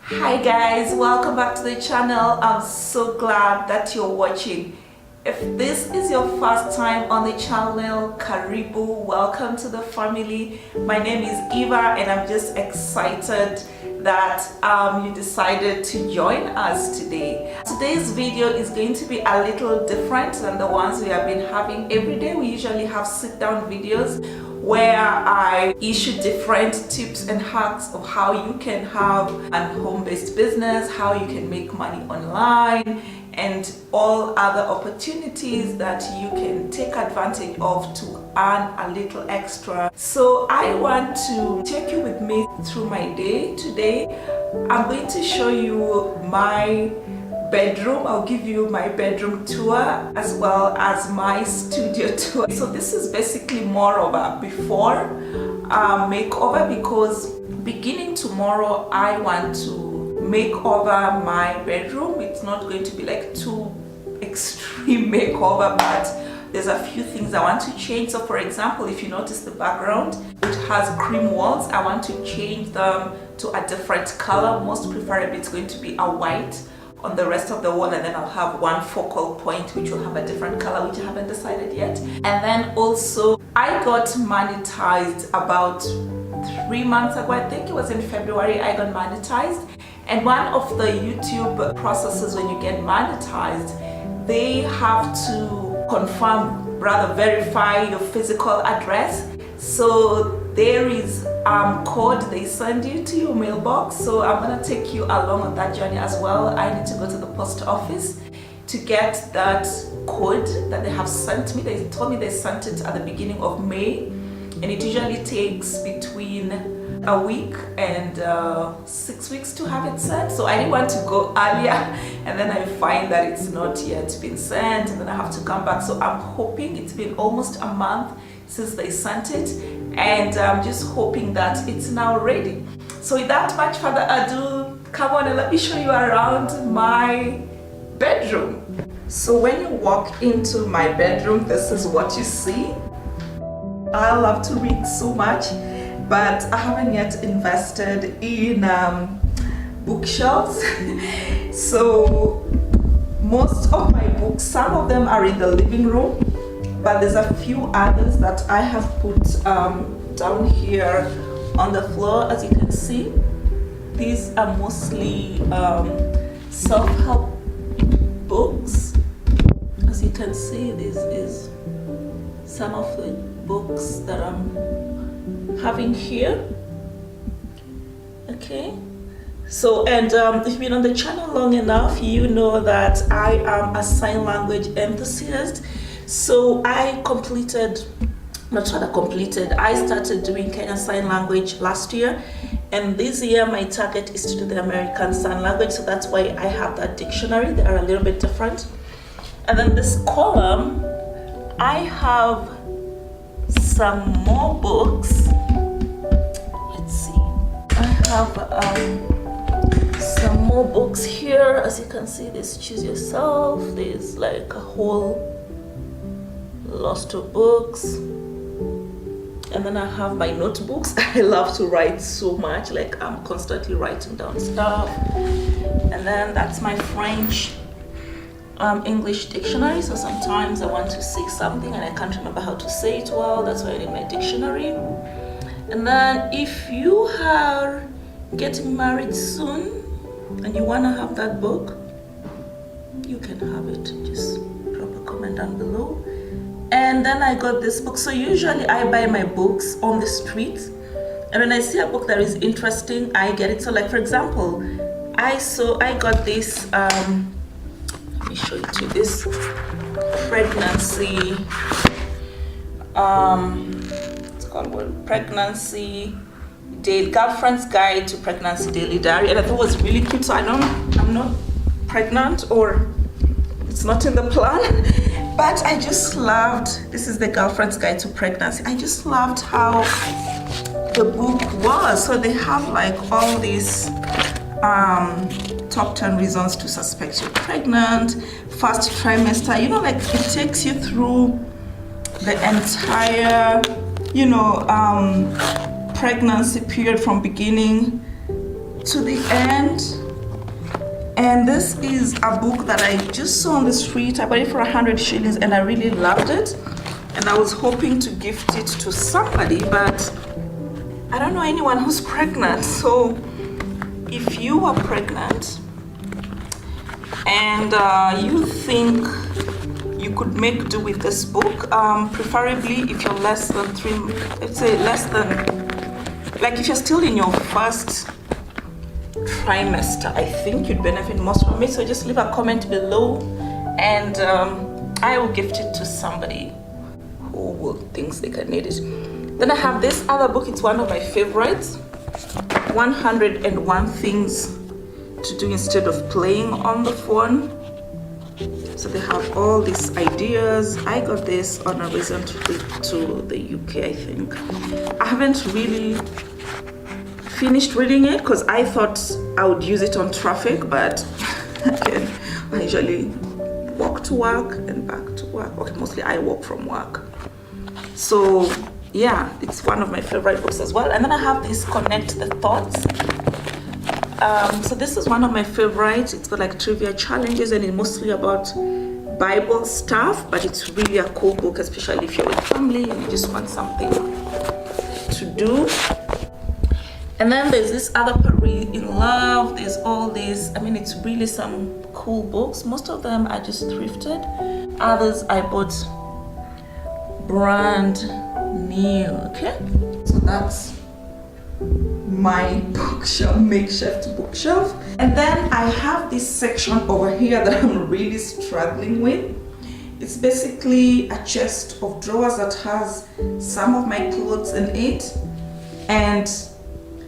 Hi guys, welcome back to the channel. I'm so glad that you're watching. If this is your first time on the channel, karibu, welcome to the family. My name is Eva and I'm just excited that you decided to join us today. Today's video is going to be a little different than the ones we have been having every day. We usually have sit-down videos where I issue different tips and hacks of how you can have a home-based business, how you can make money online, and all other opportunities that you can take advantage of to earn a little extra. So I want to take you with me through my day. Today I'm going to show you my bedroom. I'll give you my bedroom tour as well as my studio tour. So this is basically more of a before makeover, because beginning tomorrow I want to make over my bedroom. It's not going to be like too extreme makeover, but there's a few things I want to change. So for example, if you notice the background, it has cream walls. I want to change them to a different color. Most preferably it's going to be a white on the rest of the wall, and then I'll have one focal point which will have a different color, which I haven't decided yet. And then also I got monetized about 3 months ago. I think it was in February I got monetized. And one of the YouTube processes when you get monetized, they have to confirm, rather verify your physical address. So there is code they send you to your mailbox. So I'm gonna take you along on that journey as well. I need to go to the post office to get that code that they have sent me. They told me they sent it at the beginning of May, and it usually takes between a week and 6 weeks to have it sent. So I didn't want to go earlier, and then I find that it's not yet been sent, and then I have to come back. So I'm hoping, it's been almost a month since they sent it, and I'm just hoping that it's now ready. So without much further ado, come on and let me show you around my bedroom. So when you walk into my bedroom, this is what you see. I love to read so much, but I haven't yet invested in bookshelves. So most of my books, some of them are in the living room, but there's a few others that I have put down here on the floor. As you can see, these are mostly self-help books. As you can see, this is some of the books that I'm having here. Okay, so, and if you've been on the channel long enough, you know that I am a sign language enthusiast. So I started doing Kenyan Sign Language last year, and this year my target is to do the American Sign Language. So that's why I have that dictionary. They are a little bit different. And then this column, I have some more books. Let's see. I have some more books here. As you can see, there's Choose Yourself. There's like a whole lots of books. And then I have my notebooks. I love to write so much, like I'm constantly writing down stuff. And then that's my French English dictionary. So sometimes I want to say something and I can't remember how to say it well. That's why I need my dictionary. And then if you are getting married soon and you want to have that book, you can have it. Just drop a comment down below. And then I got this book. So usually I buy my books on the street, and when I see a book that is interesting, I get it. So like for example, I got this let me show it to you, this pregnancy it's called what? Pregnancy Day, Girlfriend's Guide to Pregnancy Daily Diary, and I thought it was really cute. So I'm not pregnant, or it's not in the plan. But I just loved, this is the Girlfriend's Guide to Pregnancy. I just loved how the book was. So they have like all these top 10 reasons to suspect you're pregnant, first trimester, you know, like it takes you through the entire, you know, pregnancy period from beginning to the end. And this is a book that I just saw on the street. I bought it for 100 shillings and I really loved it. And I was hoping to gift it to somebody, but I don't know anyone who's pregnant. So if you are pregnant and you think you could make do with this book, preferably if you're less than like if you're still in your first trimester, I think you'd benefit most from it. So just leave a comment below and I will gift it to somebody who thinks they can need it. Then I have this other book. It's one of my favorites, 101 Things to Do Instead of Playing on the Phone. So they have all these ideas. I got this on a recent trip to the UK, I think. I haven't really finished reading it because I thought I would use it on traffic, but again, I usually walk to work and back to work. Okay, mostly I walk from work. So yeah, it's one of my favorite books as well. And then I have this Connect the Thoughts. So this is one of my favorites. It's got like trivia challenges and it's mostly about Bible stuff, but it's really a cool book, especially if you're with family and you just want something to do. And then there's this other Paris in Love. There's all this. I mean, it's really some cool books. Most of them I just thrifted. Others I bought brand new. Okay, so that's my bookshelf, makeshift bookshelf. And then I have this section over here that I'm really struggling with. It's basically a chest of drawers that has some of my clothes in it. And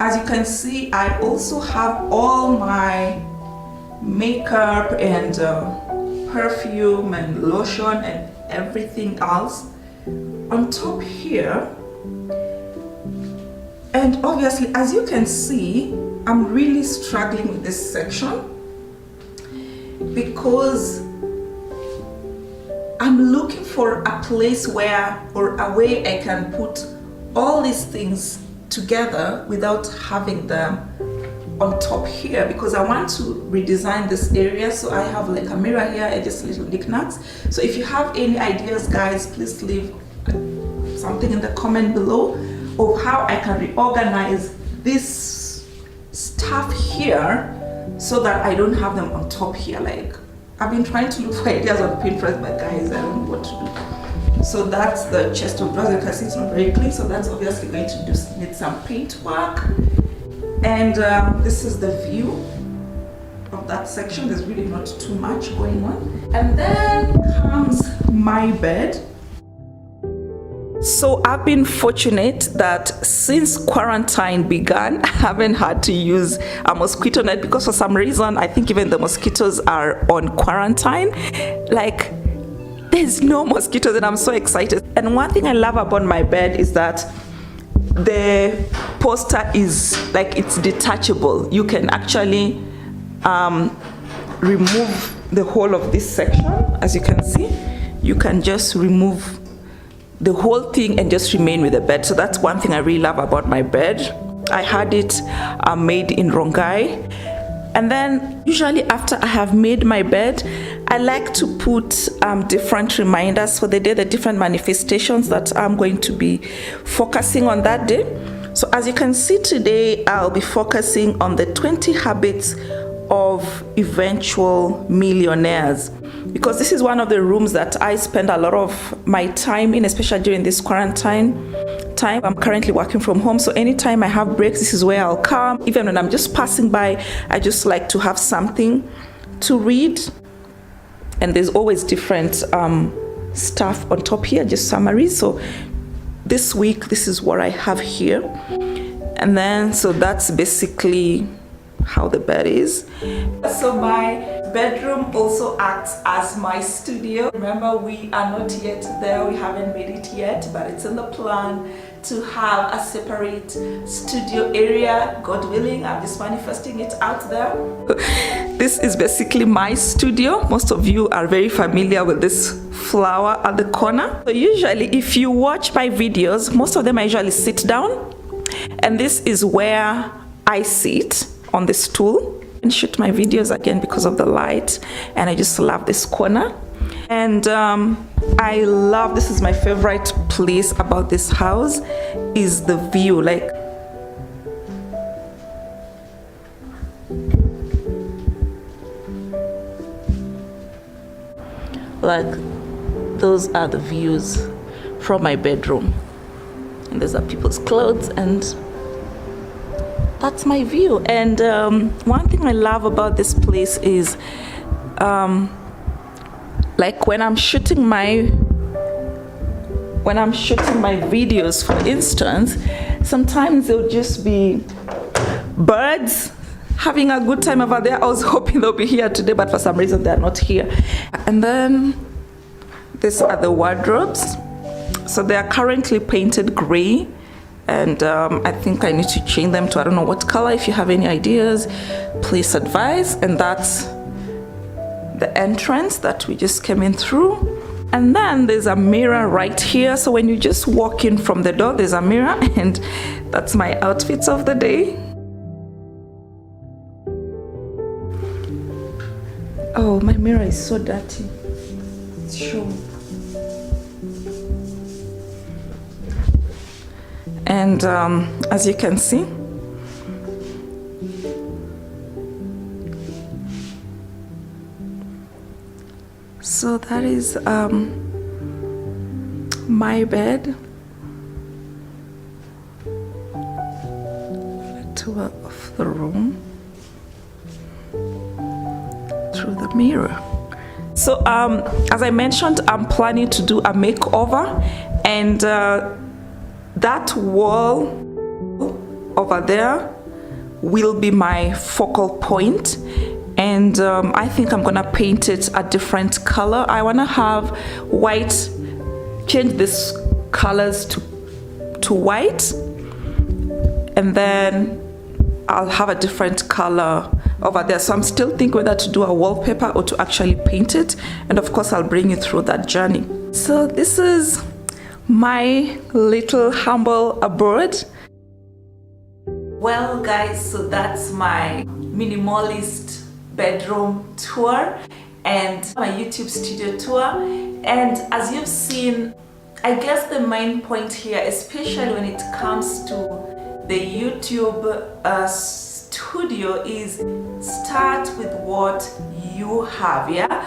as you can see, I also have all my makeup and perfume and lotion and everything else on top here. And obviously, as you can see, I'm really struggling with this section because I'm looking for a place where, or a way I can put all these things together without having them on top here, because I want to redesign this area. So I have like a mirror here and just little knickknacks. So if you have any ideas, guys, please leave something in the comment below of how I can reorganize this stuff here so that I don't have them on top here. Like, I've been trying to look for ideas on Pinterest, but guys, I don't know what to do. So that's the chest of drawers. You can see it's not very clean, so that's obviously going to need some paint work. And this is the view of that section. There's really not too much going on. And then comes my bed. So I've been fortunate that since quarantine began, I haven't had to use a mosquito net, because for some reason, I think even the mosquitoes are on quarantine. Like, there's no mosquitoes and I'm so excited. And one thing I love about my bed is that the poster is like, it's detachable. You can actually remove the whole of this section. As you can see, you can just remove the whole thing and just remain with the bed. So that's one thing I really love about my bed. I had it made in Rongai. And then usually after I have made my bed, I like to put different reminders for the day, the different manifestations that I'm going to be focusing on that day. So as you can see today, I'll be focusing on the 20 habits of eventual millionaires, because this is one of the rooms that I spend a lot of my time in, especially during this quarantine time. I'm currently working from home, so anytime I have breaks, this is where I'll come. Even when I'm just passing by, I just like to have something to read. And there's always different stuff on top here, just summaries. So this week, this is what I have here. And then, so that's basically how the bed is. So my bedroom also acts as my studio. Remember, we are not yet there, we haven't made it yet, but it's in the plan to have a separate studio area. God willing, I'm just manifesting it out there. This is basically my studio. Most of you are very familiar with this flower at the corner. So usually if you watch my videos, most of them I usually sit down, and this is where I sit on the stool. and shoot my videos again because of the light, and I just love this corner. And I love, this is my favorite place about this house, is the view. Like, those are the views from my bedroom, and those are people's clothes, and that's my view. And one thing I love about this place is like when I'm shooting my videos, for instance, sometimes there'll just be birds having a good time over there. I was hoping they'll be here today, but for some reason they're not here. And then these are the wardrobes. So they are currently painted gray, and I think I need to change them to I don't know what color. If you have any ideas, please advise. And that's the entrance that we just came in through. And then there's a mirror right here. So when you just walk in from the door, there's a mirror, and that's my outfits of the day. Oh, my mirror is so dirty. It's showing. And as you can see, so that is my bed. A tour of the room through the mirror. So as I mentioned, I'm planning to do a makeover, and that wall over there will be my focal point. And I think I'm gonna paint it a different color. I wanna have white, change these colors to white, and then I'll have a different color over there. So I'm still thinking whether to do a wallpaper or to actually paint it. And of course, I'll bring you through that journey. So this is my little humble abode. Well guys, so that's my minimalist bedroom tour and my YouTube studio tour. And as you've seen, I guess the main point here, especially when it comes to the YouTube studio, is start with what you have. Yeah,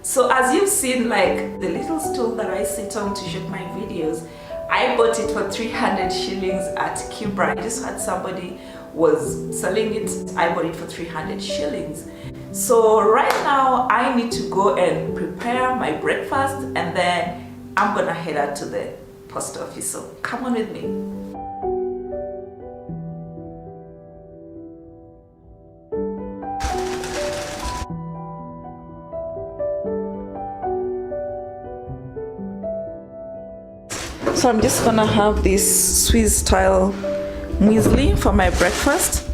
so as you've seen, like the little stool that I sit on to shoot my videos, I bought it for 300 shillings at Kibra. I just had somebody was selling it. I bought it for 300 shillings. So right now I need to go and prepare my breakfast, and then I'm gonna head out to the post office. So come on with me. So I'm just gonna have this Swiss style muesli for my breakfast,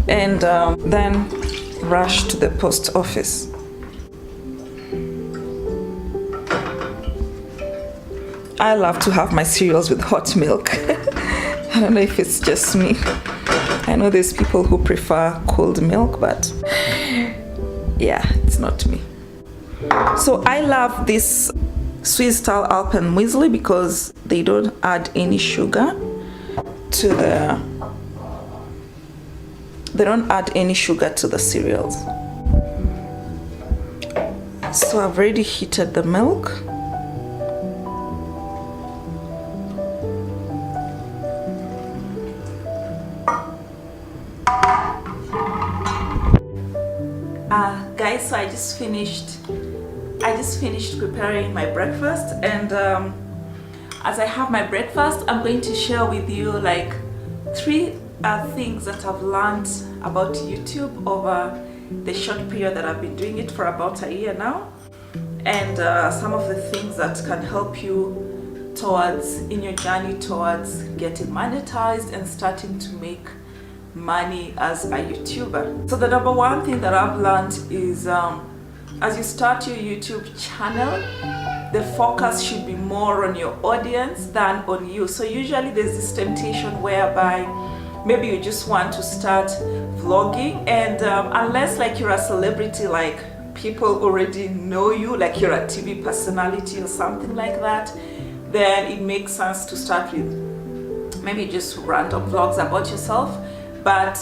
and then rush to the post office. I love to have my cereals with hot milk. I don't know if it's just me. I know there's people who prefer cold milk, but yeah, it's not me. So I love this Swiss style Alpen muesli because they don't add any sugar to the cereals. So I've already heated the milk. Guys, so I just finished preparing my breakfast, and as I have my breakfast, I'm going to share with you like 3 things that I've learned about YouTube over the short period that I've been doing it for about a year now, and some of the things that can help you in your journey towards getting monetized and starting to make money as a YouTuber. So the number one thing that I've learned is as you start your YouTube channel, the focus should be more on your audience than on you. So usually there's this temptation whereby maybe you just want to start vlogging, and unless like you're a celebrity, like people already know you, like you're a TV personality or something like that, then it makes sense to start with maybe just random vlogs about yourself. But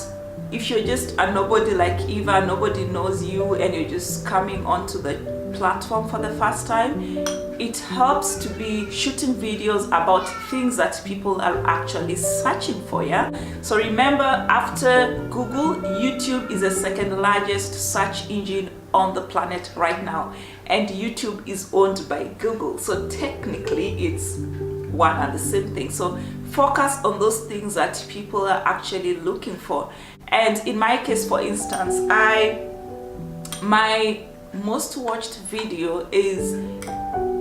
if you're just a nobody like Eva, nobody knows you, and you're just coming onto the platform for the first time, it helps to be shooting videos about things that people are actually searching for. Yeah, so remember, after Google, YouTube is the second largest search engine on the planet right now, and YouTube is owned by Google, so technically it's one and the same thing. So focus on those things that people are actually looking for. And in my case, for instance, my most watched video is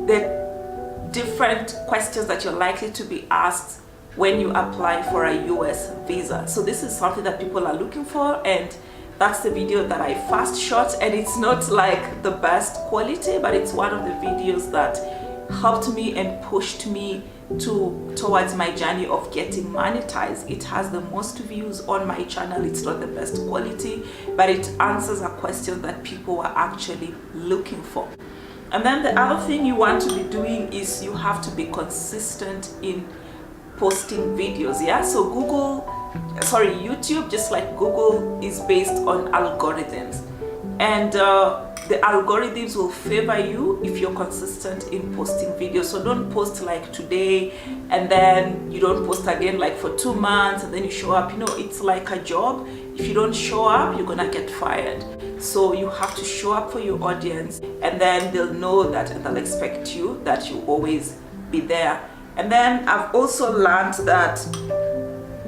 the different questions that you're likely to be asked when you apply for a US visa. So this is something that people are looking for, and that's the video that I first shot. And it's not like the best quality, but it's one of the videos that helped me and pushed me towards my journey of getting monetized. It has the most views on my channel. It's not the best quality, but it answers a question that people were actually looking for. And then the other thing you want to be doing is you have to be consistent in posting videos. Yeah, so YouTube, just like Google, is based on algorithms, and the algorithms will favor you if you're consistent in posting videos. So don't post like today and then you don't post again like for 2 months and then you show up. You know, it's like a job. If you don't show up, you're gonna get fired. So you have to show up for your audience, and then they'll know that and they'll expect you that you always be there. And then I've also learned that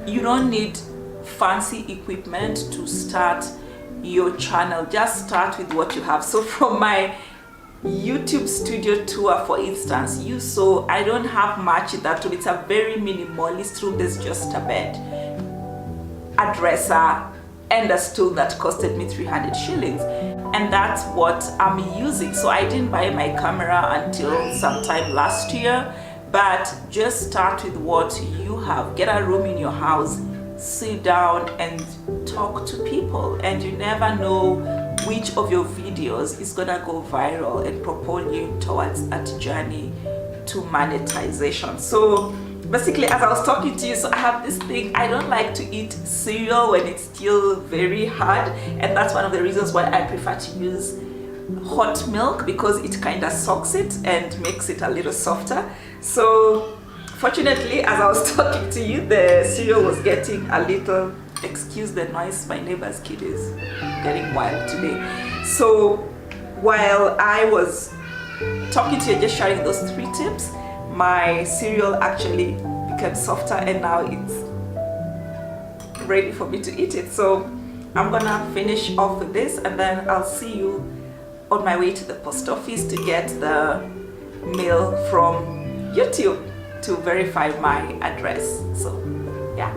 you don't need fancy equipment to start your channel. Just start with what you have. So from my YouTube studio tour, for instance, you saw I don't have much in that room. It's a very minimalist room. There's just a bed, a dresser, and a stool that costed me 300 shillings, and that's what I'm using. So I didn't buy my camera until sometime last year, but just start with what you have. Get a room in your house, sit down and talk to people, and you never know which of your videos is gonna go viral and propel you towards that journey to monetization. So basically, as I was talking to you, so I have this thing, I don't like to eat cereal when it's still very hard, and that's one of the reasons why I prefer to use hot milk, because it kind of soaks it and makes it a little softer. So fortunately, as I was talking to you, the cereal was getting a little, excuse the noise, my neighbor's kid is getting wild today. So while I was talking to you, just sharing those 3 tips, my cereal actually became softer, and now it's ready for me to eat it. So I'm gonna finish off with this, and then I'll see you on my way to the post office to get the mail from YouTube to verify my address. So yeah.